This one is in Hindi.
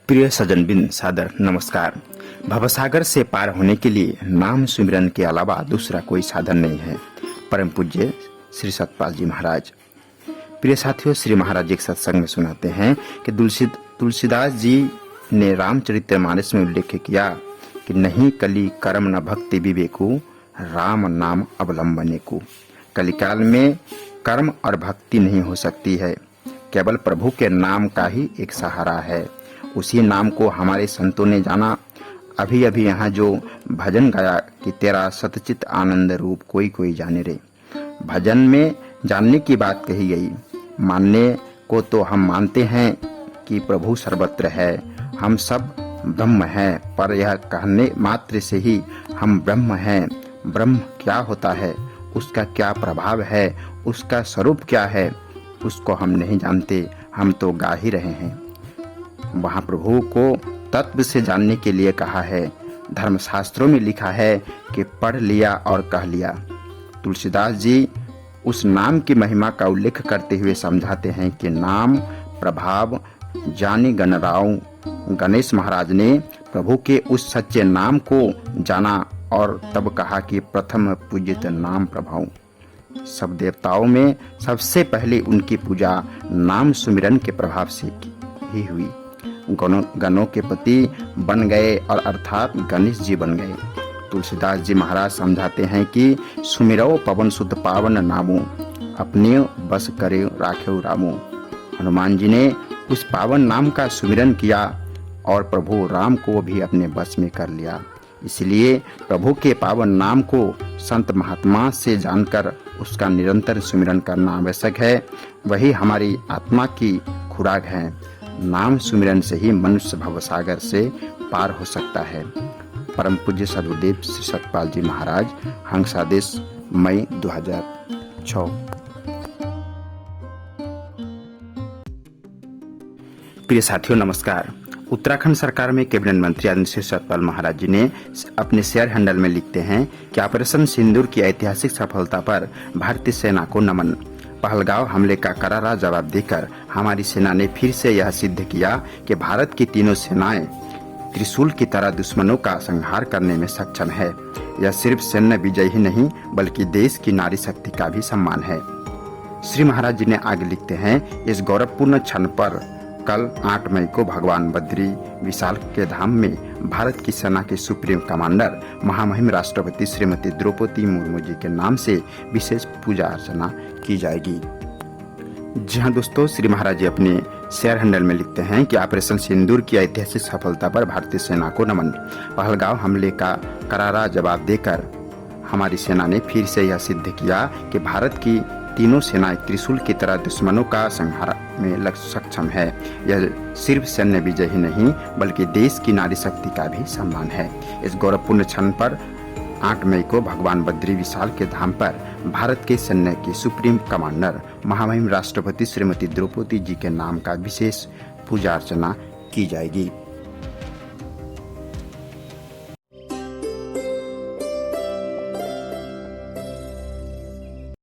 प्रिय सज्जनबिन सादर नमस्कार। भवसागर से पार होने के लिए नाम सुमिरन के अलावा दूसरा कोई साधन नहीं है। परम पूज्य श्री सतपाल जी महाराज। प्रिय साथियों, श्री महाराज जी एक सत्संग में सुनाते हैं कि तुलसीदास जी ने रामचरितमानस में उल्लेख किया कि नहीं कली कर्म न भक्ति विवेकु, राम नाम अवलंबने को। कलिकाल में कर्म और भक्ति नहीं हो सकती है, केवल प्रभु के नाम का ही एक सहारा है। उसी नाम को हमारे संतों ने जाना। अभी अभी यहाँ जो भजन गाया कि तेरा सतचित आनंद रूप कोई कोई जाने रे। भजन में जानने की बात कही गई। मानने को तो हम मानते हैं कि प्रभु सर्वत्र है, हम सब ब्रह्म हैं, पर यह कहने मात्र से ही हम ब्रह्म हैं। ब्रह्म क्या होता है, उसका क्या प्रभाव है, उसका स्वरूप क्या है, उसको हम नहीं जानते। हम तो गा ही रहे हैं। वहाँ प्रभु को तत्व से जानने के लिए कहा है। धर्मशास्त्रों में लिखा है कि पढ़ लिया और कह लिया। तुलसीदास जी उस नाम की महिमा का उल्लेख करते हुए समझाते हैं कि नाम प्रभाव जाने गणराव। गणेश महाराज ने प्रभु के उस सच्चे नाम को जाना और तब कहा कि प्रथम पूजित नाम प्रभाव। सब देवताओं में सबसे पहले उनकी पूजा नाम सुमिरन के प्रभाव से ही हुई। गणों के पति बन गए और अर्थात गणेश जी बन गए। तुलसीदास जी महाराज समझाते हैं कि सुमिरो पवन सुत पावन नामो, अपने बस करे राखेउ रामो। हनुमान जी ने उस पावन नाम का सुमिरन किया और प्रभु राम को भी अपने बस में कर लिया। इसलिए प्रभु के पावन नाम को संत महात्मा से जानकर उसका निरंतर सुमिरन करना आवश्यक है। वही हमारी आत्मा की खुराक है। नाम सुमिरन से ही मनुष्य भवसागर से पार हो सकता है। परम पूज्य सदगुरुदेव श्री सतपाल जी महाराज, हंसादेश, मई 2006। प्रिय साथियों नमस्कार। उत्तराखंड सरकार में कैबिनेट मंत्री आदरणीय श्री सतपाल महाराज जी ने अपने शेयर हैंडल में लिखते हैं कि ऑपरेशन सिंदूर की ऐतिहासिक सफलता पर भारतीय सेना को नमन। पहलगांव हमले का करारा जवाब देकर हमारी सेना ने फिर से यह सिद्ध किया कि भारत की तीनों सेनाएं त्रिशूल की तरह दुश्मनों का संहार करने में सक्षम है। यह सिर्फ सैन्य विजय ही नहीं बल्कि देश की नारी शक्ति का भी सम्मान है। श्री महाराज जी ने आगे लिखते हैं, इस गौरवपूर्ण क्षण पर कल 8 मई को भगवान बद्री विशाल के धाम में भारत की सेना के सुप्रीम कमांडर महामहिम राष्ट्रपति श्रीमती द्रौपदी मुर्मू जी के नाम से विशेष पूजा अर्चना की जाएगी। जी हाँ दोस्तों, श्री महाराज जी अपने शेयर हैंडल में लिखते हैं कि ऑपरेशन सिंदूर की ऐतिहासिक सफलता पर भारतीय सेना को नमन। पहलगांव हमले का करारा जवाब देकर हमारी सेना ने फिर से यह सिद्ध किया कि भारत की तीनों सेनाएं त्रिशूल की तरह दुश्मनों का संहार में सक्षम है। यह सिर्फ सैन्य विजय ही नहीं बल्कि देश की नारी शक्ति का भी सम्मान है। इस गौरवपूर्ण क्षण पर 8 मई को भगवान बद्री विशाल के धाम पर भारत के सैन्य के सुप्रीम कमांडर महामहिम राष्ट्रपति श्रीमती द्रौपदी जी के नाम का विशेष पूजा अर्चना की जाएगी।